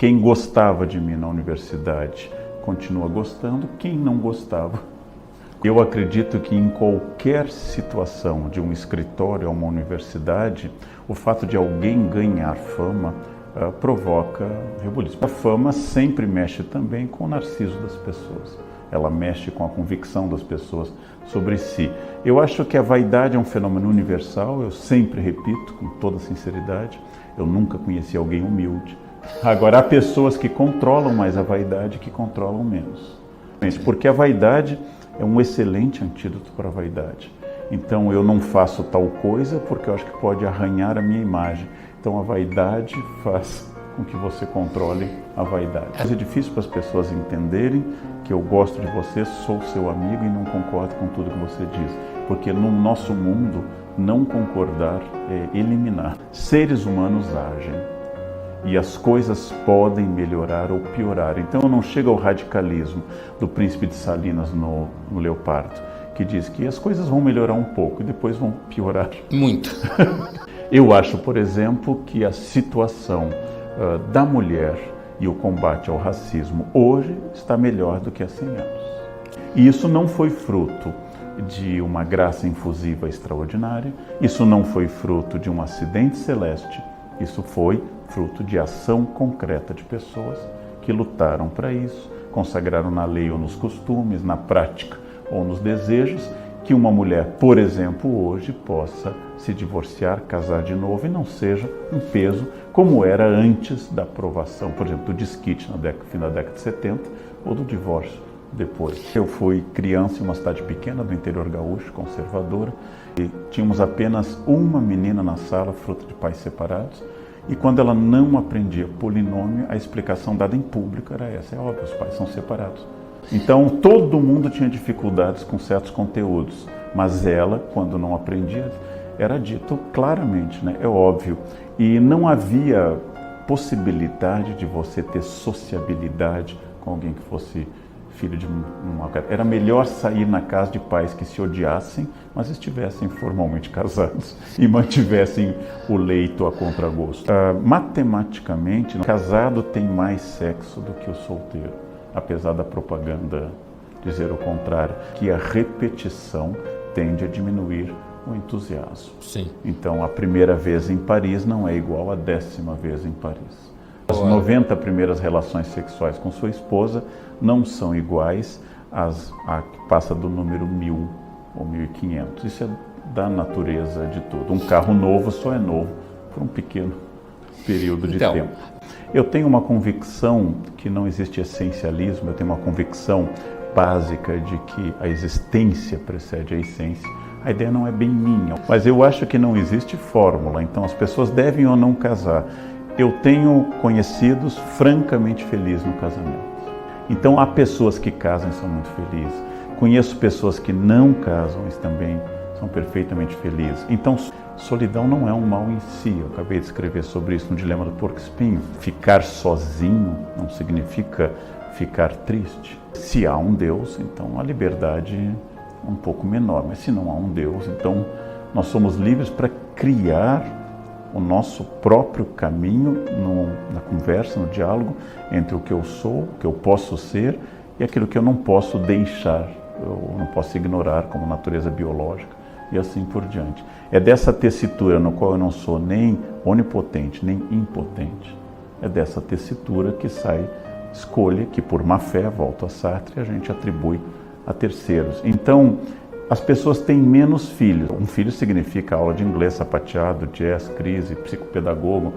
Quem gostava de mim na universidade continua gostando, quem não gostava. Eu acredito que em qualquer situação, de um escritório a uma universidade, o fato de alguém ganhar fama provoca rebuliço. A fama sempre mexe também com o narciso das pessoas. Ela mexe com a convicção das pessoas sobre si. Eu acho que a vaidade é um fenômeno universal, eu sempre repito com toda sinceridade, eu nunca conheci alguém humilde. Agora, há pessoas que controlam mais a vaidade que controlam menos. Porque a vaidade é um excelente antídoto para a vaidade. Então, eu não faço tal coisa porque eu acho que pode arranhar a minha imagem. Então, a vaidade faz com que você controle a vaidade. É difícil para as pessoas entenderem que eu gosto de você, sou seu amigo e não concordo com tudo que você diz. Porque no nosso mundo, não concordar é eliminar. Seres humanos agem. E as coisas podem melhorar ou piorar. Então não chega ao radicalismo do Príncipe de Salinas no Leopardo, que diz que as coisas vão melhorar um pouco e depois vão piorar. Muito. Eu acho, por exemplo, que a situação da mulher e o combate ao racismo hoje está melhor do que há 100 anos. E isso não foi fruto de uma graça infusiva extraordinária, isso não foi fruto de um acidente celeste, isso foi fruto de ação concreta de pessoas que lutaram para isso, consagraram na lei ou nos costumes, na prática ou nos desejos, que uma mulher, por exemplo, hoje possa se divorciar, casar de novo e não seja um peso como era antes da aprovação, por exemplo, do desquite no fim da década de 70 ou do divórcio depois. Eu fui criança em uma cidade pequena do interior gaúcho, conservadora, e tínhamos apenas uma menina na sala, fruto de pais separados. E quando ela não aprendia polinômio, a explicação dada em público era essa. É óbvio, os pais são separados. Então, todo mundo tinha dificuldades com certos conteúdos. Mas ela, quando não aprendia, era dito claramente, né? É óbvio. E não havia possibilidade de você ter sociabilidade com alguém que fosse filho de uma... Era melhor sair na casa de pais que se odiassem, mas estivessem formalmente casados e mantivessem o leito a contragosto. Matematicamente, o casado tem mais sexo do que o solteiro, apesar da propaganda dizer o contrário, que a repetição tende a diminuir o entusiasmo. Sim. Então, a primeira vez em Paris não é igual à 10ª vez em Paris. As 90 primeiras relações sexuais com sua esposa não são iguais à que passa do número 1000 ou 1500. Isso é da natureza de tudo. Um carro novo só é novo por um pequeno período de tempo. Eu tenho uma convicção que não existe essencialismo, eu tenho uma convicção básica de que a existência precede a essência. A ideia não é bem minha, mas eu acho que não existe fórmula, então as pessoas devem ou não casar. Eu tenho conhecidos francamente felizes no casamento. Então há pessoas que casam e são muito felizes. Conheço pessoas que não casam e também são perfeitamente felizes. Então solidão não é um mal em si. Eu acabei de escrever sobre isso no Dilema do Porco-Espinho. Ficar sozinho não significa ficar triste. Se há um Deus, então a liberdade é um pouco menor. Mas se não há um Deus, então nós somos livres para criar o nosso próprio caminho na conversa, no diálogo entre o que eu sou, o que eu posso ser e aquilo que eu não posso deixar, eu não posso ignorar como natureza biológica e assim por diante. É dessa tessitura no qual eu não sou nem onipotente, nem impotente. É dessa tessitura que sai escolha que por má fé, volto a Sartre, a gente atribui a terceiros. Então, as pessoas têm menos filhos. Um filho significa aula de inglês, sapateado, jazz, crise, psicopedagogo,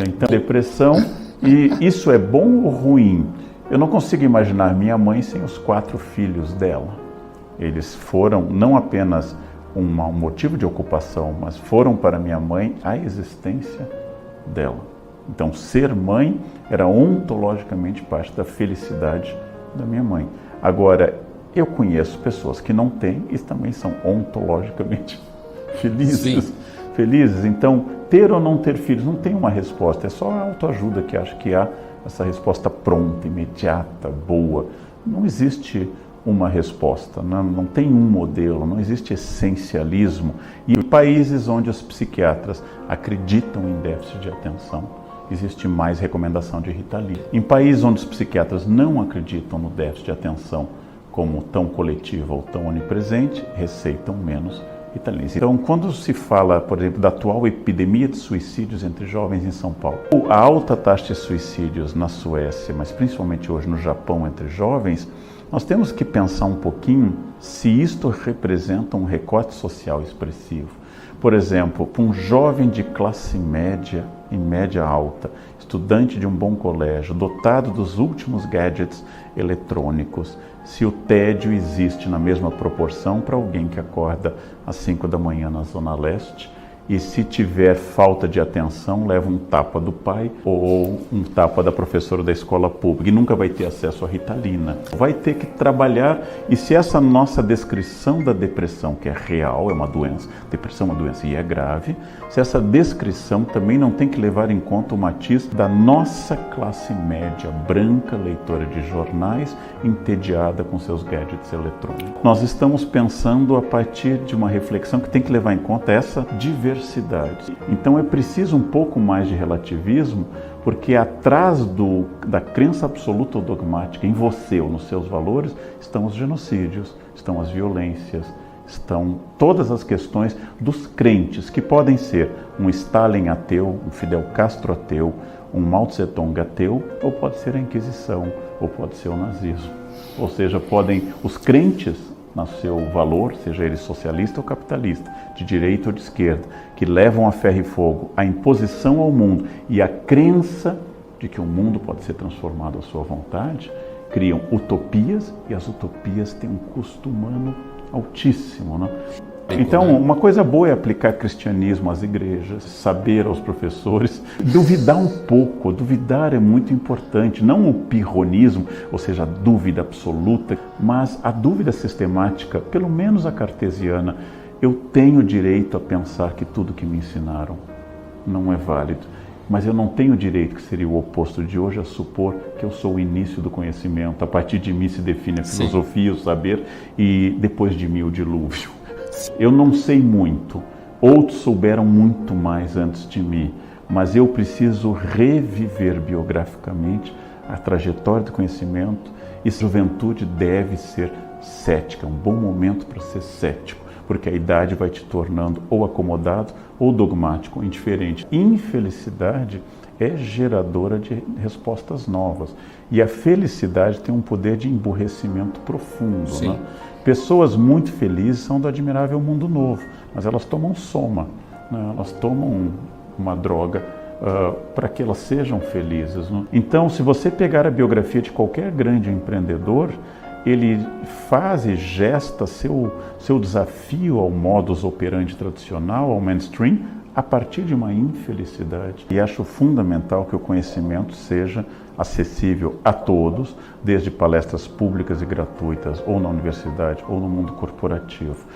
então depressão. E isso é bom ou ruim? Eu não consigo imaginar minha mãe sem os 4 filhos dela. Eles foram não apenas um motivo de ocupação, mas foram para minha mãe a existência dela. Então, ser mãe era ontologicamente parte da felicidade da minha mãe. Agora, eu conheço pessoas que não têm e também são ontologicamente felizes. Sim. Felizes. Então, ter ou não ter filhos não tem uma resposta, é só a autoajuda que acha que há essa resposta pronta, imediata, boa. Não existe uma resposta, não tem um modelo, não existe essencialismo. E países onde os psiquiatras acreditam em déficit de atenção existe mais recomendação de Ritalina. Em países onde os psiquiatras não acreditam no déficit de atenção como tão coletivo ou tão onipresente, receitam menos Ritalina. Então, quando se fala, por exemplo, da atual epidemia de suicídios entre jovens em São Paulo, a alta taxa de suicídios na Suécia, mas principalmente hoje no Japão entre jovens, nós temos que pensar um pouquinho se isto representa um recorte social expressivo. Por exemplo, para um jovem de classe média e média alta, estudante de um bom colégio, dotado dos últimos gadgets eletrônicos, se o tédio existe na mesma proporção para alguém que acorda às 5 da manhã na Zona Leste, e se tiver falta de atenção, leva um tapa do pai ou um tapa da professora da escola pública e nunca vai ter acesso à Ritalina. Vai ter que trabalhar, e se essa nossa descrição da depressão, que é real, é uma doença, depressão é uma doença e é grave, se essa descrição também não tem que levar em conta o matiz da nossa classe média branca, leitora de jornais, entediada com seus gadgets eletrônicos. Nós estamos pensando a partir de uma reflexão que tem que levar em conta essa diversidade. Então é preciso um pouco mais de relativismo, porque atrás da crença absoluta ou dogmática em você ou nos seus valores estão os genocídios, estão as violências, estão todas as questões dos crentes, que podem ser um Stalin ateu, um Fidel Castro ateu, um Mao Tse Tung ateu, ou pode ser a Inquisição, ou pode ser o nazismo. Ou seja, podem os crentes, no seu valor, seja ele socialista ou capitalista, de direita ou de esquerda, que levam a ferro e fogo a imposição ao mundo e a crença de que o mundo pode ser transformado à sua vontade, criam utopias, e as utopias têm um custo humano altíssimo, né? Então, uma coisa boa é aplicar cristianismo às igrejas, saber aos professores, duvidar um pouco. Duvidar é muito importante, não o pirronismo, ou seja, a dúvida absoluta, mas a dúvida sistemática, pelo menos a cartesiana. Eu tenho direito a pensar que tudo que me ensinaram não é válido, mas eu não tenho direito, que seria o oposto de hoje, a supor que eu sou o início do conhecimento. A partir de mim se define a filosofia, o saber, e depois de mim o dilúvio. Eu não sei muito, outros souberam muito mais antes de mim, mas eu preciso reviver biograficamente a trajetória do conhecimento, e a juventude deve ser cética, um bom momento para ser cético, porque a idade vai te tornando ou acomodado ou dogmático, ou indiferente. Infelicidade é geradora de respostas novas, e a felicidade tem um poder de emburrecimento profundo, né? Pessoas muito felizes são do admirável mundo novo, mas elas tomam soma, né? Elas tomam uma droga para que elas sejam felizes, né? Então, se você pegar a biografia de qualquer grande empreendedor, ele faz e gesta seu desafio ao modus operandi tradicional, ao mainstream, a partir de uma infelicidade. E acho fundamental que o conhecimento seja acessível a todos, desde palestras públicas e gratuitas, ou na universidade, ou no mundo corporativo.